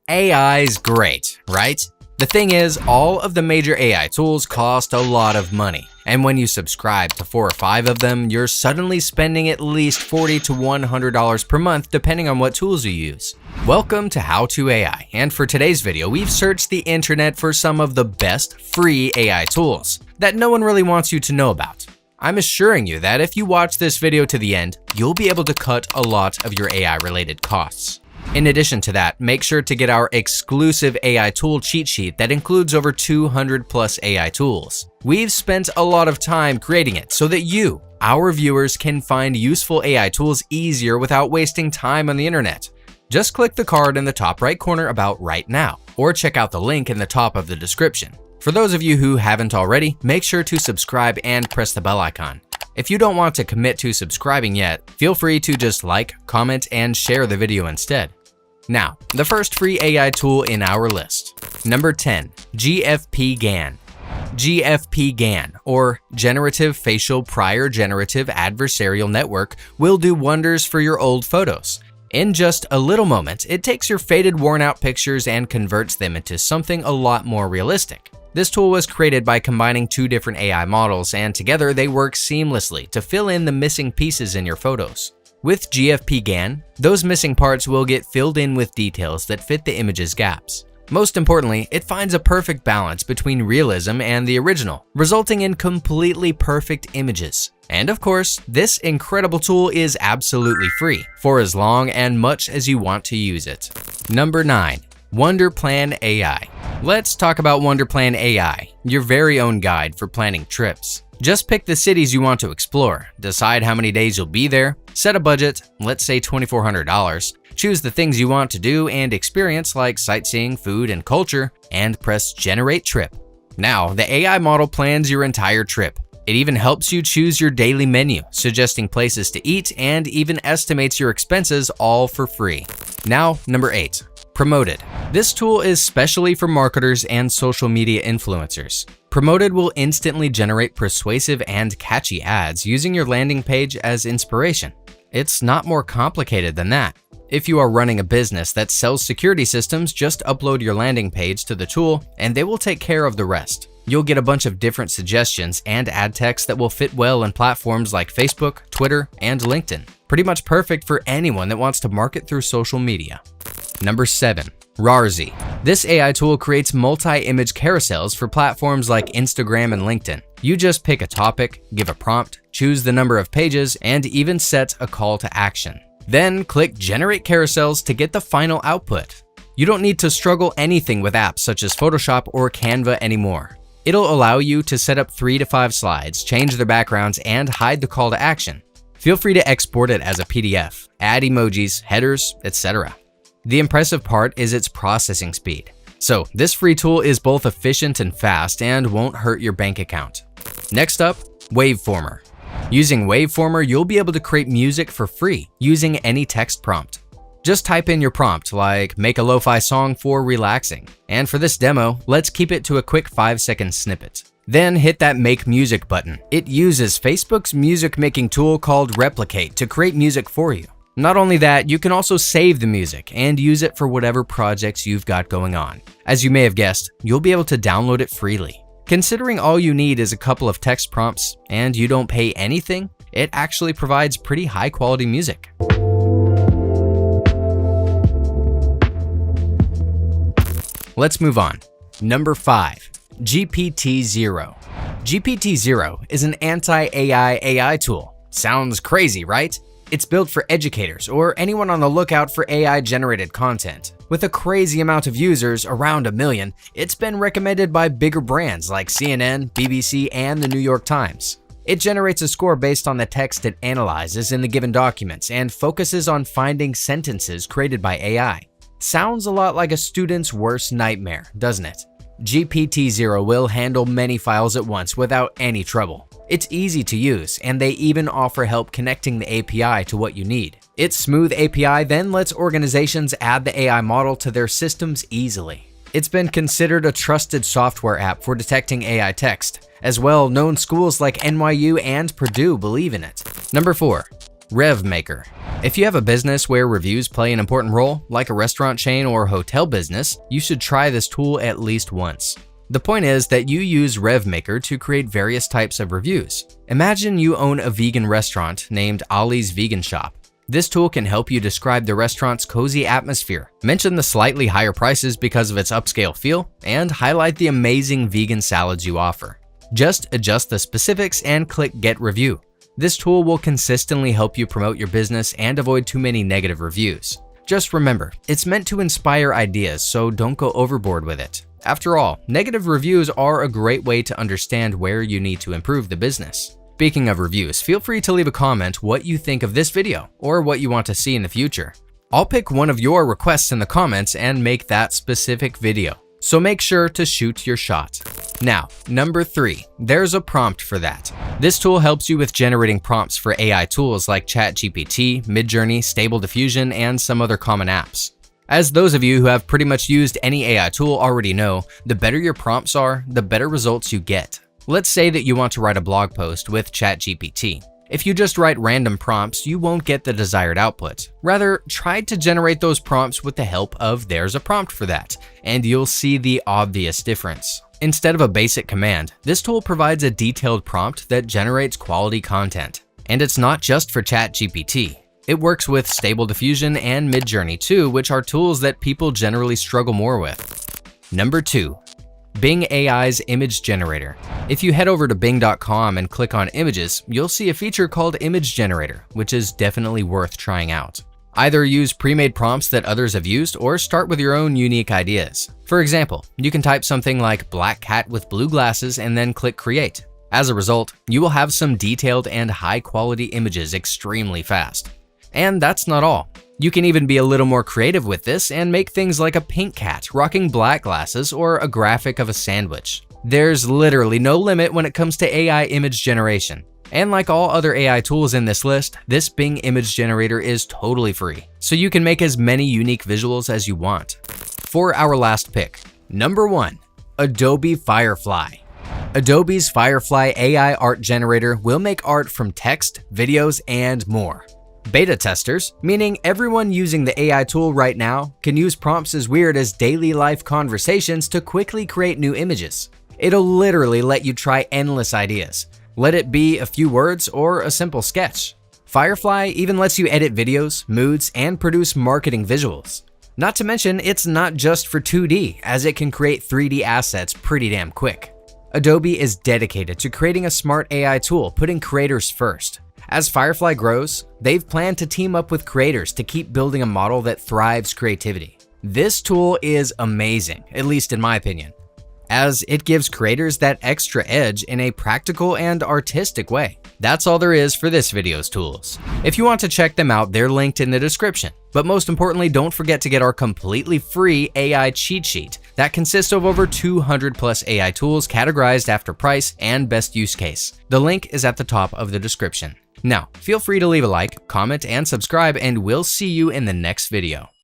AI's great, right? The thing is, all of the major AI tools cost a lot of money. And when you subscribe to 4 or 5 of them, you're suddenly spending at least $40 to $100 per month depending on what tools you use. Welcome to How to AI, and for today's video, we've searched the internet for some of the best free AI tools that no one really wants you to know about. I'm assuring you that if you watch this video to the end, you'll be able to cut a lot of your AI-related costs. In addition to that, make sure to get our exclusive AI tool cheat sheet that includes over 200 plus AI tools. We've spent a lot of time creating it so that you, our viewers, can find useful AI tools easier without wasting time on the internet. Just click the card in the top right corner about right now, or check out the link in the top of the description. For those of you who haven't already, make sure to subscribe and press the bell icon. If you don't want to commit to subscribing yet, feel free to just like, comment, and share the video instead. Now, the first free AI tool in our list. Number 10, GFP-GAN. GFP-GAN, or Generative Facial Prior Generative Adversarial Network, will do wonders for your old photos. In just a little moment, it takes your faded, worn-out pictures and converts them into something a lot more realistic. This tool was created by combining 2 different AI models, and together they work seamlessly to fill in the missing pieces in your photos. With GFP-GAN, those missing parts will get filled in with details that fit the image's gaps. Most importantly, it finds a perfect balance between realism and the original, resulting in completely perfect images. And of course, this incredible tool is absolutely free, for as long and much as you want to use it. Number 9, WonderPlan AI. Let's talk about WonderPlan AI, your very own guide for planning trips. Just pick the cities you want to explore, decide how many days you'll be there, set a budget, let's say $2,400, choose the things you want to do and experience like sightseeing, food, and culture, and press Generate Trip. Now, the AI model plans your entire trip. It even helps you choose your daily menu, suggesting places to eat, and even estimates your expenses, all for free. Now, number 8. Promoted. This tool is specially for marketers and social media influencers. Promoted will instantly generate persuasive and catchy ads using your landing page as inspiration. It's not more complicated than that. If you are running a business that sells security systems, just upload your landing page to the tool and they will take care of the rest. You'll get a bunch of different suggestions and ad text that will fit well in platforms like Facebook, Twitter, and LinkedIn. Pretty much perfect for anyone that wants to market through social media. Number 7, Rarzy. This AI tool creates multi-image carousels for platforms like Instagram and LinkedIn. You just pick a topic, give a prompt, choose the number of pages, and even set a call to action. Then click Generate Carousels to get the final output. You don't need to struggle anything with apps such as Photoshop or Canva anymore. It'll allow you to set up 3 to 5 slides, change their backgrounds, and hide the call to action. Feel free to export it as a PDF, add emojis, headers, etc. The impressive part is its processing speed. So this free tool is both efficient and fast and won't hurt your bank account. Next up, Waveformer. Using Waveformer, you'll be able to create music for free using any text prompt. Just type in your prompt like make a lo-fi song for relaxing. And for this demo, let's keep it to a quick 5-second snippet. Then hit that Make Music button. It uses Facebook's music making tool called Replicate to create music for you. Not only that, you can also save the music and use it for whatever projects you've got going on. As you may have guessed, you'll be able to download it freely. Considering all you need is a couple of text prompts and you don't pay anything, it actually provides pretty high quality music. Let's move on. Number 5, GPT-0. GPT-0 is an anti-AI AI tool. Sounds crazy, right? It's built for educators or anyone on the lookout for AI-generated content. With a crazy amount of users, around 1 million, it's been recommended by bigger brands like CNN, BBC, and the New York Times. It generates a score based on the text it analyzes in the given documents and focuses on finding sentences created by AI. Sounds a lot like a student's worst nightmare, doesn't it? GPT-0 will handle many files at once without any trouble. It's easy to use, and they even offer help connecting the API to what you need. Its smooth API then lets organizations add the AI model to their systems easily. It's been considered a trusted software app for detecting AI text. As well, known schools like NYU and Purdue believe in it. Number 4, RevMaker. If you have a business where reviews play an important role, like a restaurant chain or hotel business, you should try this tool at least once. The point is that you use RevMaker to create various types of reviews. Imagine you own a vegan restaurant named Ollie's Vegan Shop. This tool can help you describe the restaurant's cozy atmosphere, mention the slightly higher prices because of its upscale feel, and highlight the amazing vegan salads you offer. Just adjust the specifics and click Get Review. This tool will consistently help you promote your business and avoid too many negative reviews. Just remember, it's meant to inspire ideas, so don't go overboard with it. After all, negative reviews are a great way to understand where you need to improve the business. Speaking of reviews, feel free to leave a comment what you think of this video or what you want to see in the future. I'll pick one of your requests in the comments and make that specific video. So make sure to shoot your shot. Now, number 3, there's a prompt for that. This tool helps you with generating prompts for AI tools like ChatGPT, Midjourney, Stable Diffusion, and some other common apps. As those of you who have pretty much used any AI tool already know, the better your prompts are, the better results you get. Let's say that you want to write a blog post with ChatGPT. If you just write random prompts, you won't get the desired output. Rather, try to generate those prompts with the help of There's a Prompt for That, and you'll see the obvious difference. Instead of a basic command, this tool provides a detailed prompt that generates quality content. And it's not just for ChatGPT. It works with Stable Diffusion and Midjourney too, which are tools that people generally struggle more with. Number 2. Bing AI's Image Generator. If you head over to bing.com and click on Images, you'll see a feature called Image Generator, which is definitely worth trying out. Either use pre-made prompts that others have used or start with your own unique ideas. For example, you can type something like black cat with blue glasses and then click Create. As a result, you will have some detailed and high-quality images extremely fast. And that's not all. You can even be a little more creative with this and make things like a pink cat rocking black glasses or a graphic of a sandwich. There's literally no limit when it comes to AI image generation. And like all other AI tools in this list, this Bing Image Generator is totally free, so you can make as many unique visuals as you want. For our last pick, number 1, Adobe Firefly. Adobe's Firefly AI art generator will make art from text, videos, and more. Beta testers, meaning everyone using the AI tool right now, can use prompts as weird as daily life conversations to quickly create new images. It'll literally let you try endless ideas. Let it be a few words or a simple sketch. Firefly even lets you edit videos, moods, and produce marketing visuals. Not to mention, it's not just for 2D, as it can create 3D assets pretty damn quick. Adobe is dedicated to creating a smart AI tool, putting creators first. As Firefly grows, they've planned to team up with creators to keep building a model that thrives creativity. This tool is amazing, at least in my opinion, as it gives creators that extra edge in a practical and artistic way. That's all there is for this video's tools. If you want to check them out, they're linked in the description. But most importantly, don't forget to get our completely free AI cheat sheet that consists of over 200 plus AI tools categorized after price and best use case. The link is at the top of the description. Now, feel free to leave a like, comment, and subscribe, and we'll see you in the next video.